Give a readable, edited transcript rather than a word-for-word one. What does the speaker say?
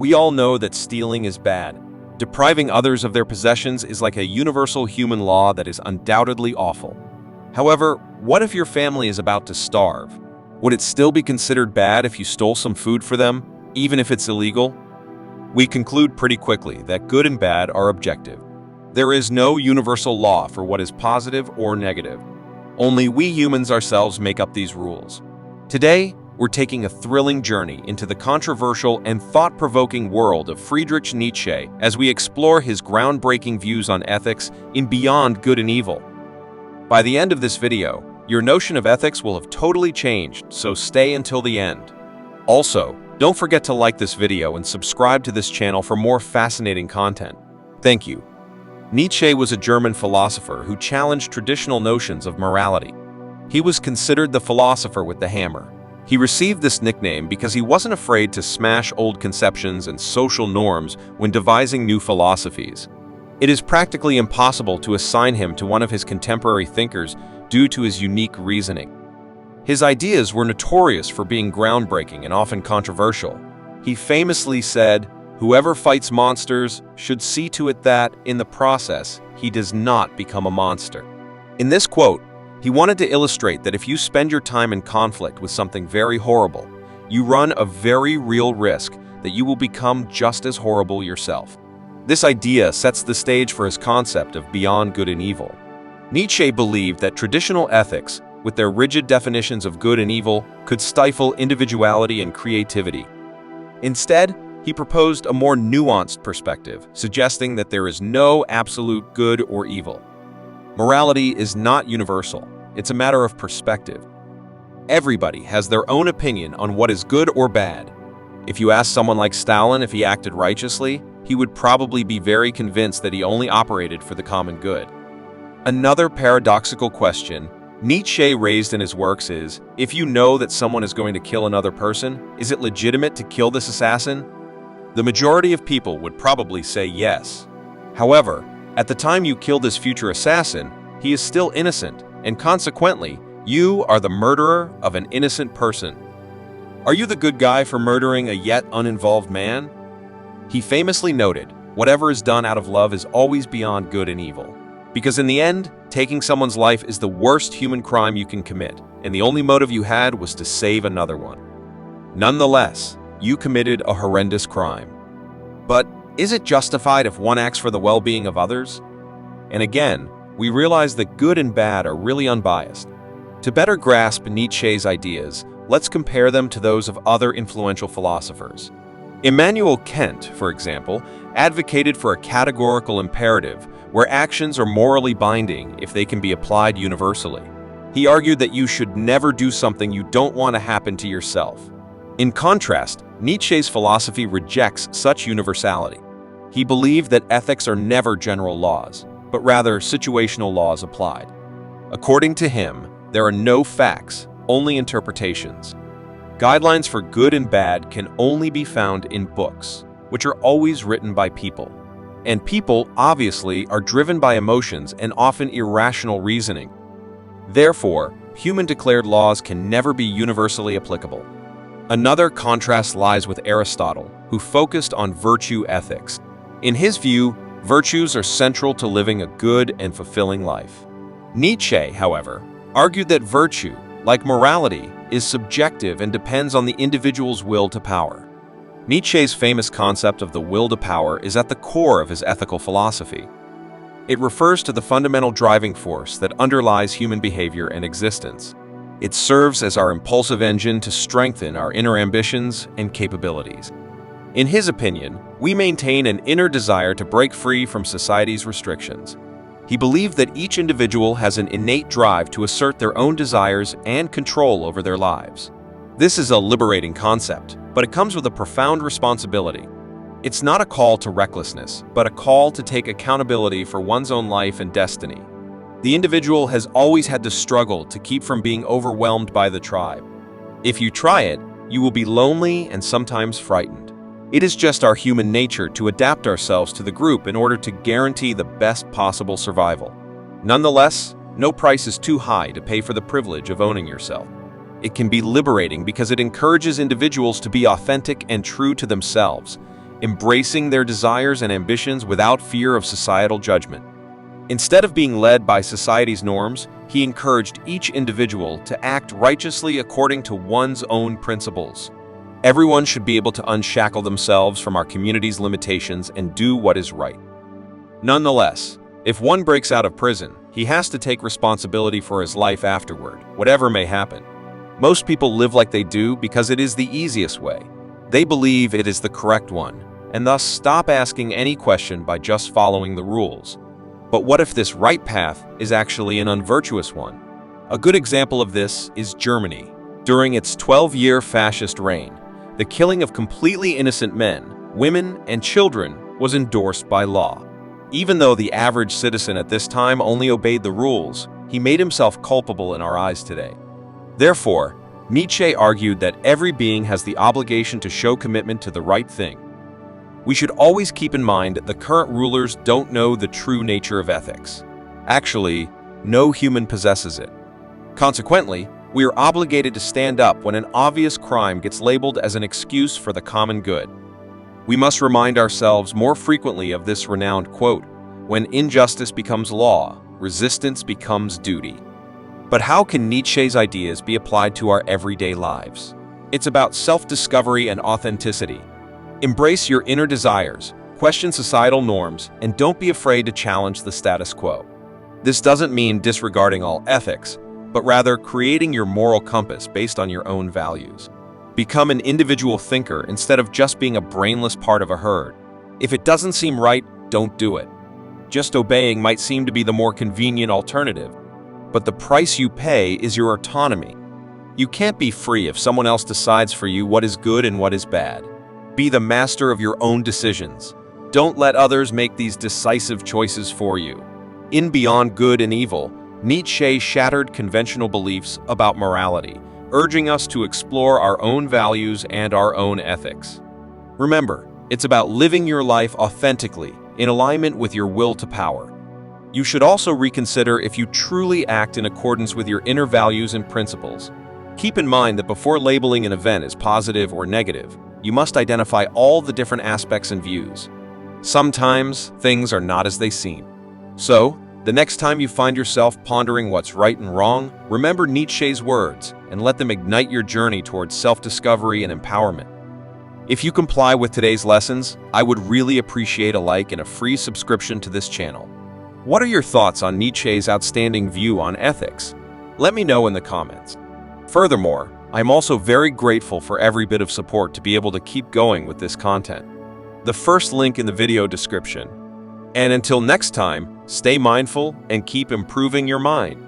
We all know that stealing is bad. Depriving others of their possessions is like a universal human law that is undoubtedly awful. However, what if your family is about to starve? Would it still be considered bad if you stole some food for them, even if it's illegal? We conclude pretty quickly that good and bad are objective. There is no universal law for what is positive or negative. Only we humans ourselves make up these rules. Today, we're taking a thrilling journey into the controversial and thought-provoking world of Friedrich Nietzsche as we explore his groundbreaking views on ethics in Beyond Good and Evil. By the end of this video, your notion of ethics will have totally changed, so stay until the end. Also, don't forget to like this video and subscribe to this channel for more fascinating content. Thank you. Nietzsche was a German philosopher who challenged traditional notions of morality. He was considered the philosopher with the hammer. He received this nickname because he wasn't afraid to smash old conceptions and social norms when devising new philosophies. It is practically impossible to assign him to one of his contemporary thinkers due to his unique reasoning. His ideas were notorious for being groundbreaking and often controversial. He famously said, "Whoever fights monsters should see to it that, in the process, he does not become a monster." In this quote, he wanted to illustrate that if you spend your time in conflict with something very horrible, you run a very real risk that you will become just as horrible yourself. This idea sets the stage for his concept of beyond good and evil. Nietzsche believed that traditional ethics, with their rigid definitions of good and evil, could stifle individuality and creativity. Instead, he proposed a more nuanced perspective, suggesting that there is no absolute good or evil. Morality is not universal. It's a matter of perspective. Everybody has their own opinion on what is good or bad. If you ask someone like Stalin if he acted righteously, he would probably be very convinced that he only operated for the common good. Another paradoxical question Nietzsche raised in his works is, if you know that someone is going to kill another person, is it legitimate to kill this assassin? The majority of people would probably say yes. However, at the time you kill this future assassin, he is still innocent, and consequently, you are the murderer of an innocent person. Are you the good guy for murdering a yet uninvolved man? He famously noted, whatever is done out of love is always beyond good and evil. Because in the end, taking someone's life is the worst human crime you can commit, and the only motive you had was to save another one. Nonetheless, you committed a horrendous crime. But is it justified if one acts for the well-being of others? And again, we realize that good and bad are really unbiased. To better grasp Nietzsche's ideas, let's compare them to those of other influential philosophers. Immanuel Kant, for example, advocated for a categorical imperative where actions are morally binding if they can be applied universally. He argued that you should never do something you don't want to happen to yourself. In contrast, Nietzsche's philosophy rejects such universality. He believed that ethics are never general laws, but rather situational laws applied. According to him, there are no facts, only interpretations. Guidelines for good and bad can only be found in books, which are always written by people. And people, obviously, are driven by emotions and often irrational reasoning. Therefore, human-declared laws can never be universally applicable. Another contrast lies with Aristotle, who focused on virtue ethics. In his view, virtues are central to living a good and fulfilling life. Nietzsche, however, argued that virtue, like morality, is subjective and depends on the individual's will to power. Nietzsche's famous concept of the will to power is at the core of his ethical philosophy. It refers to the fundamental driving force that underlies human behavior and existence. It serves as our impulsive engine to strengthen our inner ambitions and capabilities. In his opinion, we maintain an inner desire to break free from society's restrictions. He believed that each individual has an innate drive to assert their own desires and control over their lives. This is a liberating concept, but it comes with a profound responsibility. It's not a call to recklessness, but a call to take accountability for one's own life and destiny. The individual has always had to struggle to keep from being overwhelmed by the tribe. If you try it, you will be lonely and sometimes frightened. It is just our human nature to adapt ourselves to the group in order to guarantee the best possible survival. Nonetheless, no price is too high to pay for the privilege of owning yourself. It can be liberating because it encourages individuals to be authentic and true to themselves, embracing their desires and ambitions without fear of societal judgment. Instead of being led by society's norms, he encouraged each individual to act righteously according to one's own principles. Everyone should be able to unshackle themselves from our community's limitations and do what is right. Nonetheless, if one breaks out of prison, he has to take responsibility for his life afterward, whatever may happen. Most people live like they do because it is the easiest way. They believe it is the correct one, and thus stop asking any question by just following the rules. But what if this right path is actually an unvirtuous one? A good example of this is Germany. During its 12-year fascist reign, the killing of completely innocent men, women, and children was endorsed by law. Even though the average citizen at this time only obeyed the rules, he made himself culpable in our eyes today. Therefore, Nietzsche argued that every being has the obligation to show commitment to the right thing. We should always keep in mind that the current rulers don't know the true nature of ethics. Actually, no human possesses it. Consequently, we are obligated to stand up when an obvious crime gets labeled as an excuse for the common good. We must remind ourselves more frequently of this renowned quote, "When injustice becomes law, resistance becomes duty." But how can Nietzsche's ideas be applied to our everyday lives? It's about self-discovery and authenticity. Embrace your inner desires, question societal norms, and don't be afraid to challenge the status quo. This doesn't mean disregarding all ethics, but rather creating your moral compass based on your own values. Become an individual thinker instead of just being a brainless part of a herd. If it doesn't seem right, don't do it. Just obeying might seem to be the more convenient alternative, but the price you pay is your autonomy. You can't be free if someone else decides for you what is good and what is bad. Be the master of your own decisions. Don't let others make these decisive choices for you. In Beyond Good and Evil, Nietzsche shattered conventional beliefs about morality, urging us to explore our own values and our own ethics. Remember, it's about living your life authentically, in alignment with your will to power. You should also reconsider if you truly act in accordance with your inner values and principles. Keep in mind that before labeling an event as positive or negative, you must identify all the different aspects and views. Sometimes, things are not as they seem. So, the next time you find yourself pondering what's right and wrong, remember Nietzsche's words and let them ignite your journey towards self-discovery and empowerment. If you comply with today's lessons, I would really appreciate a like and a free subscription to this channel. What are your thoughts on Nietzsche's outstanding view on ethics? Let me know in the comments. Furthermore, I'm also very grateful for every bit of support to be able to keep going with this content. The first link in the video description. And until next time, stay mindful and keep improving your mind.